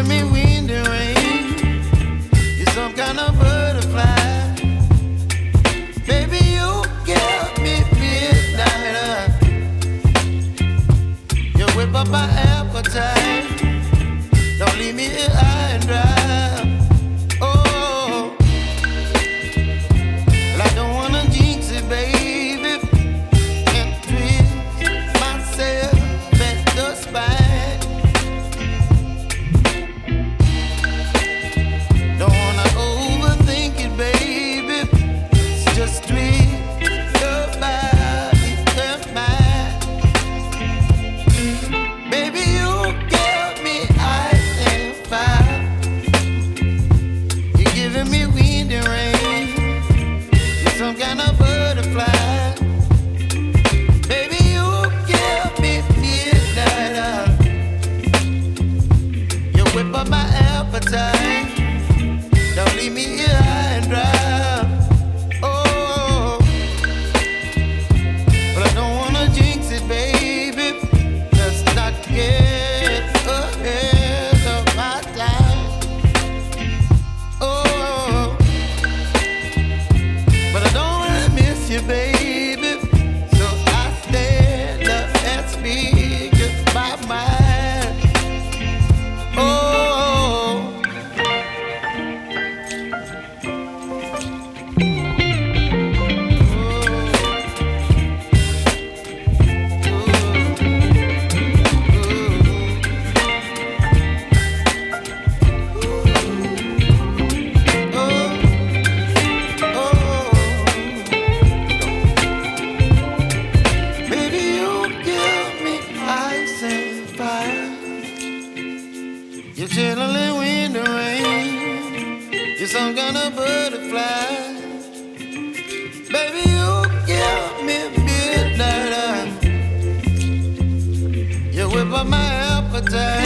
giving me wind and rain. You're some kind of butterfly. Baby, you give me midnight. You whip up my appetite. Don't leave me here high and dry. Oh, well, I don't wanna jinx it, baby, and twist myself at the spine. Don't wanna overthink it, baby. It's just twist your body and mine. Baby, you give me ice and fire. You're giving me wind and rain. You're some kind of butterfly. Baby, you give me midnight. You whip up my appetite. Don't leave me here high and dry. Oh, but I don't wanna jinx it, baby. Let's not get ahead of my time. Oh, but I don't wanna miss you, baby. So I stand up and speak my mind. Oh. Baby, you give me ice and fire. You're chilling wind and rain. You're some kind of butterfly. Baby, you give me midnight. You whip up my appetite.